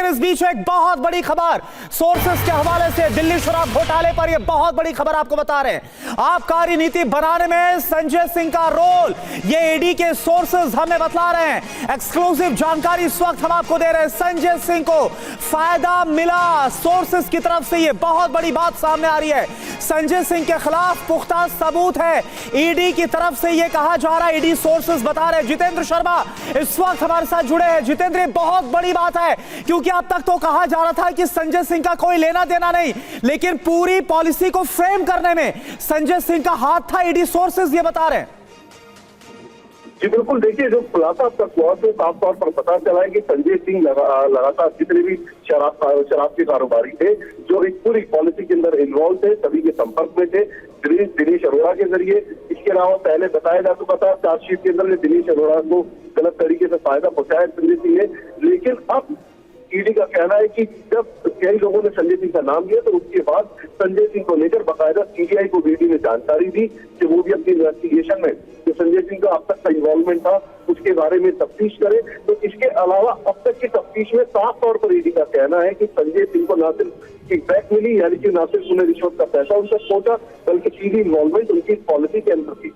इस बीच एक बहुत बड़ी खबर सोर्सेस के हवाले से, दिल्ली शराब घोटाले पर यह बहुत बड़ी खबर आपको बता रहे हैं। आबकारी नीति बनाने में संजय सिंह का रोल, ये ईडी के सोर्सेस हमें बतला रहे हैं। एक्सक्लूसिव जानकारी इस वक्त हम आपको दे रहे हैं। संजय सिंह को फायदा मिला, सोर्सेस की तरफ से यह बहुत बड़ी बात सामने आ रही है। संजय सिंह के खिलाफ पुख्ता सबूत है, ईडी की तरफ से यह कहा जा रहा है, ईडी सोर्सेस बता रहे हैं। जितेंद्र शर्मा इस वक्त हमारे साथ जुड़े हैं। जितेंद्र, बहुत बड़ी बात है क्योंकि अब तक तो कहा जा रहा था कि संजय सिंह का कोई लेना देना नहीं, लेकिन पूरी पॉलिसी को फ्रेम करने में संजय सिंह का हाथ था, ईडी सोर्सेस ये बता रहे हैं। जी बिल्कुल, देखिए जो खुलासा अब तक हुआ तो साफ तौर पर पता चला है कि संजय सिंह लगातार जितने भी शराब के कारोबारी थे जो इस पूरी पॉलिसी के अंदर इन्वॉल्व थे, सभी के संपर्क में थे दिनेश अरोड़ा के जरिए। इसके अलावा पहले बताया जा चुका था चार्जशीट के अंदर दिनेश अरोड़ा को गलत तरीके से फायदा पहुंचाया संजय सिंह ने, लेकिन अब ईडी का कहना है कि जब कई लोगों ने संजय सिंह का नाम लिया तो उसके बाद संजय सिंह को लेकर बाकायदा सीबीआई को ईडी ने जानकारी दी कि वो भी अपनी इन्वेस्टिगेशन में जो संजय सिंह का अब तक का इन्वॉल्वमेंट था उसके बारे में तफ्तीश करे। तो इसके अलावा अब तक की तफ्तीश में साफ तौर पर ईडी का कहना है कि संजय सिंह को न सिर्फ किकबैक मिली, यानी कि न सिर्फ उन्हें रिश्वत का पैसा उन तक पहुंचा, बल्कि सीधी इन्वॉल्वमेंट उनकी पॉलिसी के अंदर थी।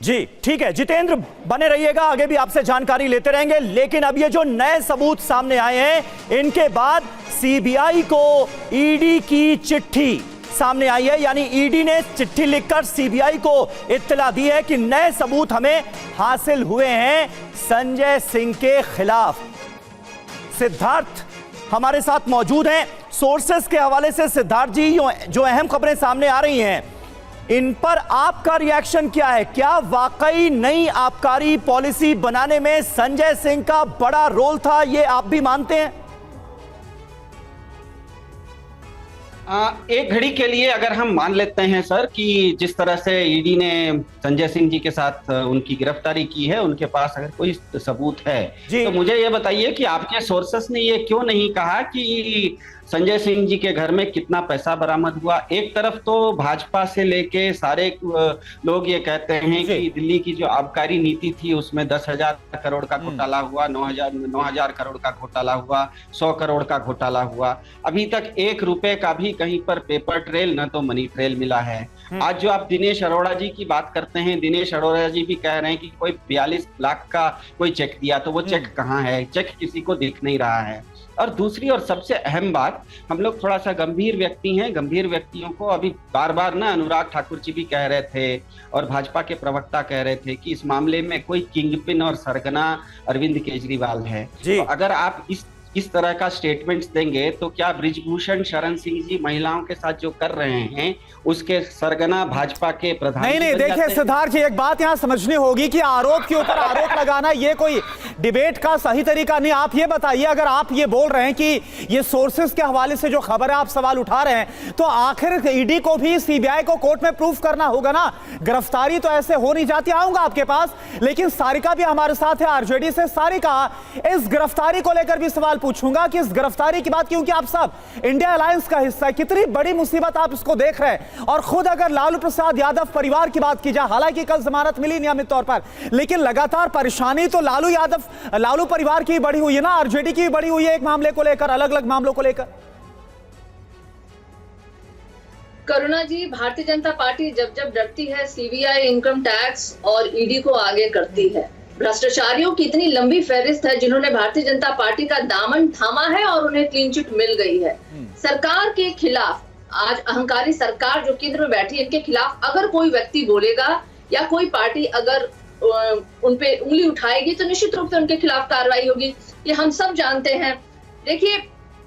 जी ठीक है जितेंद्र, बने रहिएगा, आगे भी आपसे जानकारी लेते रहेंगे। लेकिन अब ये जो नए सबूत सामने आए हैं, इनके बाद सीबीआई को ईडी की चिट्ठी सामने आई है, यानी ईडी ने चिट्ठी लिखकर सीबीआई को इत्तला दी है कि नए सबूत हमें हासिल हुए हैं संजय सिंह के खिलाफ। सिद्धार्थ हमारे साथ मौजूद हैं। सोर्सेस के हवाले से सिद्धार्थ जी, जो अहम खबरें सामने आ रही हैं, इन पर आपका रिएक्शन क्या है? क्या वाकई नई आबकारी पॉलिसी बनाने में संजय सिंह का बड़ा रोल था, ये आप भी मानते हैं? एक घड़ी के लिए अगर हम मान लेते हैं सर कि जिस तरह से ईडी ने संजय सिंह जी के साथ उनकी गिरफ्तारी की है, उनके पास अगर कोई सबूत है तो मुझे ये बताइए कि आपके सोर्सेस ने ये क्यों नहीं कहा कि संजय सिंह जी के घर में कितना पैसा बरामद हुआ? एक तरफ तो भाजपा से लेके सारे लोग ये कहते हैं कि दिल्ली की जो आबकारी नीति थी उसमें 10,000 करोड़ का घोटाला हुआ, 9,000 करोड़ का घोटाला हुआ, 100 करोड़ का घोटाला हुआ। अभी तक 1 रुपए का भी कहीं पर पेपर ट्रेल न तो मनी ट्रेल मिला है। आज जो आप दिनेश अरोड़ा जी की बात करते हैं, दिनेश अरोड़ा जी भी कह रहे हैं कि कोई 42 लाख का कोई चेक दिया, तो वो चेक कहाँ है? चेक किसी को दिख नहीं रहा है। और दूसरी और सबसे अहम बात, हम लोग थोड़ा सा गंभीर व्यक्ति हैं, गंभीर व्यक्तियों को अभी बार बार ना अनुराग ठाकुर जी भी कह रहे थे और भाजपा के प्रवक्ता कह रहे थे कि इस मामले में कोई किंगपिन और सरगना अरविंद केजरीवाल है। तो अगर आप इस तरह का स्टेटमेंट्स देंगे तो क्या बृजभूषण शरण सिंह जी महिलाओं के साथ जो कर रहे हैं उसके सरगना भाजपा के प्रधान? नहीं, देखिए सिद्धार्थ जी, एक बात यहां समझनी होगी कि आरोप के ऊपर आरोप लगाना ये कोई डिबेट का सही तरीका नहीं। आप ये बताइए, अगर आप ये बोल रहे हैं कि ये सोर्सेस के हवाले से जो खबर है आप सवाल उठा रहे हैं, तो आखिर ईडी को भी सीबीआई को कोर्ट में प्रूफ करना होगा ना। गिरफ्तारी तो ऐसे हो नहीं जाती। आऊंगा आपके पास, लेकिन सारिका भी हमारे साथ है आरजेडी से। सारिका, इस गिरफ्तारी को लेकर भी सवाल पूछूंगा कि इस गिरफ्तारी की बात, क्योंकि आप सब इंडिया अलायंस का हिस्सा है, कितनी बड़ी मुसीबत आप इसको देख रहे हैं। और खुद अगर लालू प्रसाद यादव परिवार की बात की जाए, हालांकि कल जमानत मिली नियमित तौर पर, लेकिन लगातार परेशानी तो लालू परिवार की बढ़ी हुई है ना, आरजेडी की बढ़ी हुई है एक मामले को लेकर, अलग अलग मामलों को लेकर। करुणा जी, भारतीय जनता पार्टी जब जब डरती है सीबीआई, इनकम टैक्स और ईडी को आगे करती है। भ्रष्टाचारियों की इतनी लंबी फहरिस्त है जिन्होंने भारतीय जनता पार्टी का दामन थामा है और उन्हें क्लीन चिट मिल गई है। सरकार के खिलाफ, आज अहंकारी सरकार जो केंद्र में बैठी है, इनके खिलाफ अगर कोई व्यक्ति बोलेगा या कोई पार्टी अगर उन पे उंगली उठाएगी तो निश्चित रूप से उनके खिलाफ कार्रवाई होगी, ये हम सब जानते हैं। देखिए,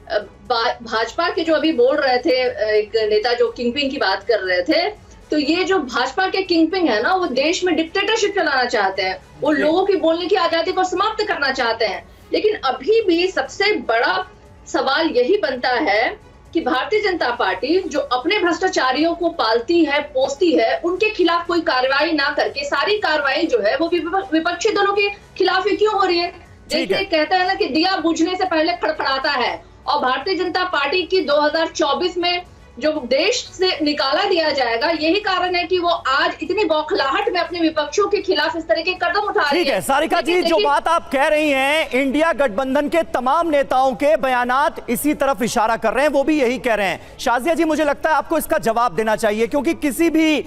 भाजपा के जो अभी बोल रहे थे, एक नेता जो किंगपिन की बात कर रहे थे, तो ये जो भाजपा के किंगपिन है ना, वो देश में डिक्टेटरशिप चलाना चाहते हैं, वो लोगों की बोलने की आजादी को समाप्त करना चाहते हैं। लेकिन अभी भी सबसे बड़ा सवाल यही बनता है कि भारतीय जनता पार्टी जो अपने भ्रष्टाचारियों को पालती है, पोसती है, उनके खिलाफ कोई कार्रवाई ना करके सारी कार्रवाई जो है वो विपक्षी दलों के खिलाफ ही क्यों हो रही है? देखिए, कहता है ना कि दिया बुझने से पहले फड़फड़ाता है, और भारतीय जनता पार्टी की 2024 में जो देश से निकाला दिया जाएगा। यही कारण है कि वो आज इतनी बौखलाहट में अपने विपक्षों के खिलाफ इस तरह के कदम उठा रही है। ठीक है सारिका जी, जो बात आप कह रही हैं, इंडिया गठबंधन के तमाम नेताओं के बयानात इसी तरफ इशारा कर रहे हैं, वो भी यही कह रहे हैं। शाजिया जी, मुझे लगता है आपको इसका जवाब देना चाहिए, क्योंकि किसी भी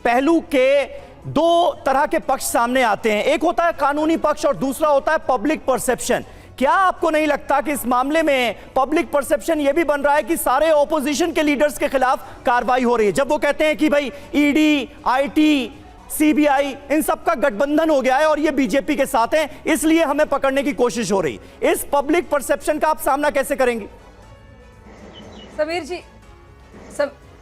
पहलू के दो तरह के पक्ष सामने आते हैं, एक होता है कानूनी पक्ष और दूसरा होता है पब्लिक परसेप्शन। क्या आपको नहीं लगता कि इस मामले में पब्लिक परसेप्शन यह भी बन रहा है कि सारे ऑपोजिशन के लीडर्स के खिलाफ कार्रवाई हो रही है, जब वो कहते हैं कि भाई ईडी, आईटी, सीबीआई इन सब का गठबंधन हो गया है और ये बीजेपी के साथ है, इसलिए हमें पकड़ने की कोशिश हो रही। इस पब्लिक परसेप्शन का आप सामना कैसे करेंगे?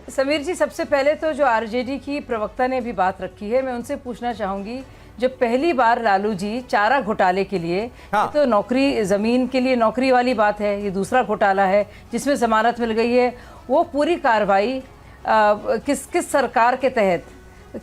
समीर जी, सबसे पहले तो जो आरजेडी की प्रवक्ता ने भी बात रखी है, मैं उनसे पूछना चाहूंगी, जब पहली बार लालू जी चारा घोटाले के लिए, हाँ। तो नौकरी, जमीन के लिए नौकरी वाली बात है, ये दूसरा घोटाला है जिसमें जमानत मिल गई है, वो पूरी कार्रवाई किस सरकार के तहत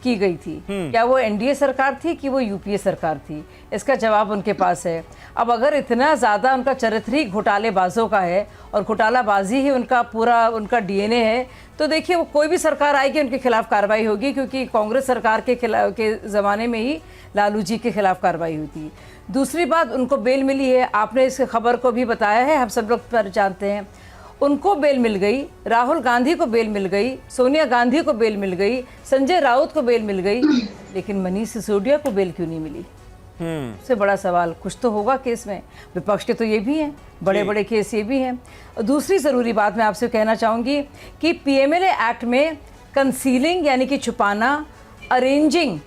की गई थी? क्या वो एनडीए सरकार थी कि वो यूपीए सरकार थी? इसका जवाब उनके पास है। अब अगर इतना ज़्यादा उनका चरित्र ही घोटालेबाजों का है और घोटालाबाजी ही उनका डीएनए है, तो देखिए वो कोई भी सरकार आएगी उनके खिलाफ कार्रवाई होगी, क्योंकि कांग्रेस सरकार के ज़माने में ही लालू जी के खिलाफ कार्रवाई हुई थी। दूसरी बात, उनको बेल मिली है, आपने इस खबर को भी बताया है, हम सब लोग पर जानते हैं। उनको बेल मिल गई, राहुल गांधी को बेल मिल गई, सोनिया गांधी को बेल मिल गई, संजय राउत को बेल मिल गई, लेकिन मनीष सिसोदिया को बेल क्यों नहीं मिली? सबसे बड़ा सवाल, कुछ तो होगा केस में। विपक्ष के तो ये भी हैं, बड़े बड़े केस ये भी हैं। और दूसरी ज़रूरी बात मैं आपसे कहना चाहूँगी कि पीएमएलए एक्ट में कंसीलिंग यानी कि छुपाना, अरेंजिंग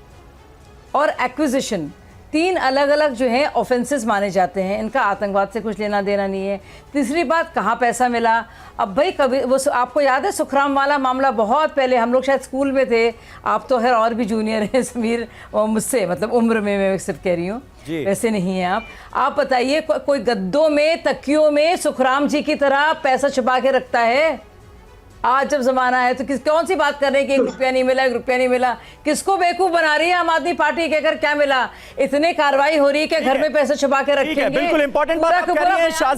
और एक्विजिशन, 3 अलग अलग जो है ऑफेंसेस माने जाते हैं। इनका आतंकवाद से कुछ लेना देना नहीं है। तीसरी बात, कहाँ पैसा मिला? अब भाई कभी वो आपको याद है सुखराम वाला मामला, बहुत पहले हम लोग शायद स्कूल में थे, आप तो खैर और भी जूनियर हैं समीर मुझसे, मतलब उम्र में मैं सिर्फ कह रही हूँ, वैसे नहीं हैं आप बताइए कोई गद्दों में, तकियों में सुखराम जी की तरह पैसा छुपा के रखता है? आज जब जमाना है तो कौन सी बात कर रहे हैं कि 1 रुपया नहीं मिला, 1 रुपया नहीं मिला? किसको बेवकूफ बना रही है आम आदमी पार्टी? कहकर क्या मिला? इतने कार्रवाई हो रही है कि घर में पैसे छुपा के रखेंगे। बिल्कुल इंपॉर्टेंट बात आप कह रही हैं शाजिया।